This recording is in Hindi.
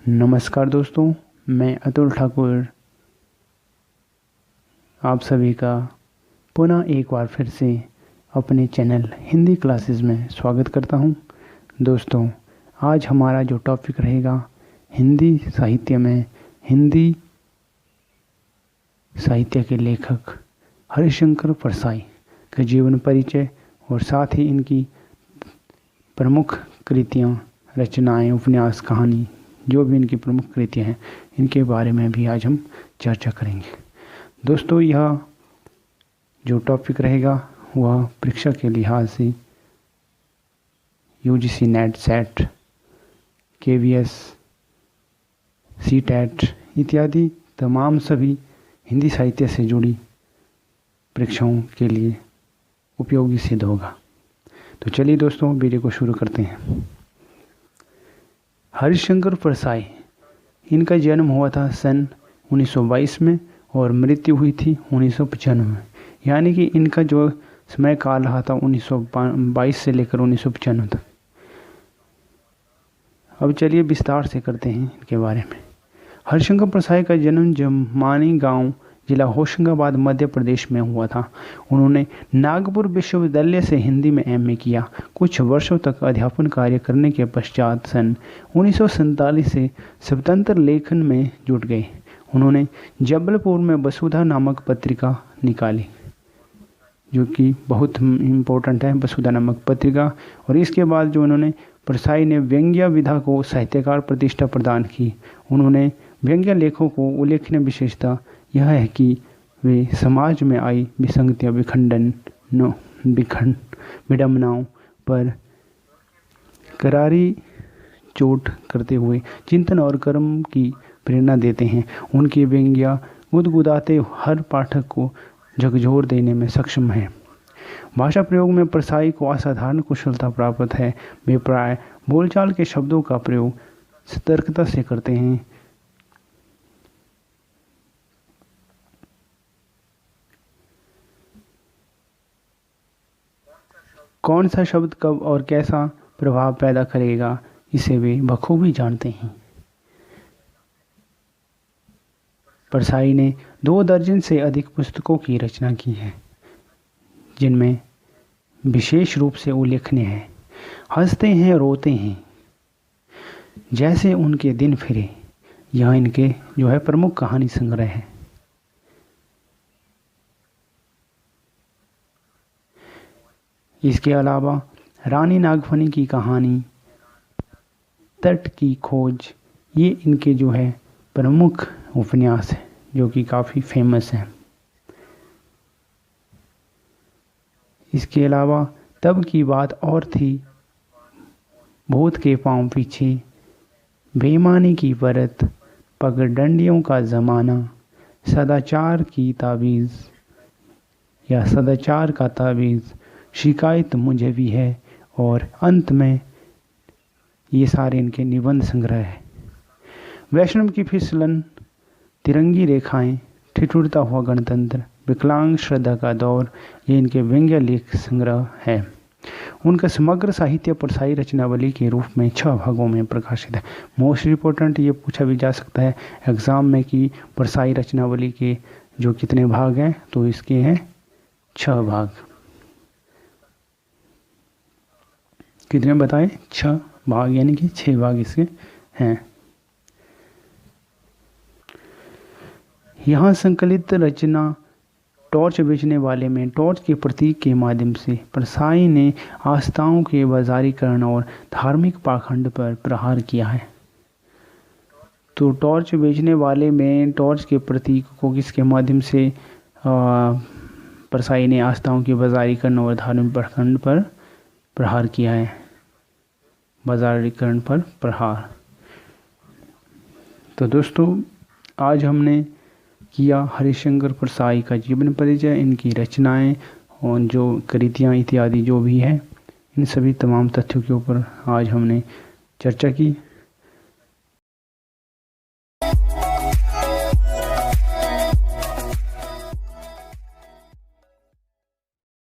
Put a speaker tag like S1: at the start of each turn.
S1: नमस्कार दोस्तों, मैं अतुल ठाकुर आप सभी का पुनः एक बार फिर से अपने चैनल हिंदी क्लासेस में स्वागत करता हूं। दोस्तों, आज हमारा जो टॉपिक रहेगा हिंदी साहित्य में हिंदी साहित्य के लेखक हरिशंकर परसाई का जीवन परिचय और साथ ही इनकी प्रमुख कृतियाँ, रचनाएं, उपन्यास, कहानी, जो भी इनकी प्रमुख कृतियाँ हैं, इनके बारे में भी आज हम चर्चा करेंगे। दोस्तों, यह जो टॉपिक रहेगा वह परीक्षा के लिहाज से UGC net set, KVS, CTET इत्यादि तमाम सभी हिंदी साहित्य से जुड़ी परीक्षाओं के लिए उपयोगी सिद्ध होगा। तो चलिए दोस्तों, वीडियो को शुरू करते हैं। हरिशंकर परसाई, इनका जन्म हुआ था सन 1922 में और मृत्यु हुई थी 1995 में, यानी कि इनका जो समय काल रहा था 1922 से लेकर 1995 तक। अब चलिए विस्तार से करते हैं इनके बारे में। हरिशंकर परसाई का जन्म जमानी गांव, जिला होशंगाबाद, मध्य प्रदेश में हुआ था। उन्होंने नागपुर विश्वविद्यालय से हिंदी में एमए किया। कुछ वर्षों तक अध्यापन कार्य करने के पश्चात सन 1947 से स्वतंत्र लेखन में जुट गए। उन्होंने जबलपुर में वसुधा नामक पत्रिका निकाली, जो कि बहुत इम्पोर्टेंट है, वसुधा नामक पत्रिका। और इसके बाद जो उन्होंने परसाई ने व्यंग्य विधा को साहित्यकार प्रतिष्ठा प्रदान की। उन्होंने व्यंग्य लेखों को उल्लेखनीय विशेषता यह है कि वे समाज में आई विसंगतियाँ, विडंबनाओं पर करारी चोट करते हुए चिंतन और कर्म की प्रेरणा देते हैं। उनकी व्यंग्य गुदगुदाते हर पाठक को झकझोर देने में सक्षम है। भाषा प्रयोग में परसाई को असाधारण कुशलता प्राप्त है। वे प्राय बोलचाल के शब्दों का प्रयोग सतर्कता से करते हैं। कौन सा शब्द कब और कैसा प्रभाव पैदा करेगा, इसे वे बखूबी जानते हैं। परसाई ने 2 दर्जन से अधिक पुस्तकों की रचना की है, जिनमें विशेष रूप से उल्लेखनीय है हंसते हैं रोते हैं, जैसे उनके दिन फिरे। यह इनके जो है प्रमुख कहानी संग्रह है। इसके अलावा रानी नागफनी की कहानी, तट की खोज, ये इनके जो है प्रमुख उपन्यास है, जो कि काफ़ी फेमस है। इसके अलावा तब की बात और थी, भूत के पांव पीछे, बेईमानी की परत, पगडंडियों का ज़माना, सदाचार की ताबीज़ या सदाचार का ताबीज़, शिकायत मुझे भी है, और अंत में ये सारे इनके निबंध संग्रह है। वैष्णव की फिसलन, तिरंगी रेखाएं, ठिठुरता हुआ गणतंत्र, विकलांग श्रद्धा का दौर, ये इनके व्यंग्य लेख संग्रह है। उनका समग्र साहित्य परसाई रचनावली के रूप में 6 भागों में प्रकाशित है। मोस्ट इम्पोर्टेंट ये पूछा भी जा सकता है एग्जाम में कि परसाई रचनावली के जो कितने भाग हैं, तो इसके हैं 6 भाग। कितने बताए? 6 भाग, यानी कि 6 भाग इसके हैं। यहाँ संकलित रचना टॉर्च बेचने वाले में टॉर्च के प्रतीक के माध्यम से परसाई ने आस्थाओं के बाजारीकरण और धार्मिक पाखंड पर प्रहार किया है। तो टॉर्च बेचने वाले में टॉर्च के प्रतीक को किसके माध्यम से परसाई ने आस्थाओं के बाजारीकरण और धार्मिक पाखंड पर प्रहार किया है। बाजारीकरण पर प्रहार। तो दोस्तों, आज हमने किया हरिशंकर परसाई का जीवन परिचय, इनकी रचनाएं और जो कृतियाँ इत्यादि जो भी है, इन सभी तमाम तथ्यों के ऊपर आज हमने चर्चा की।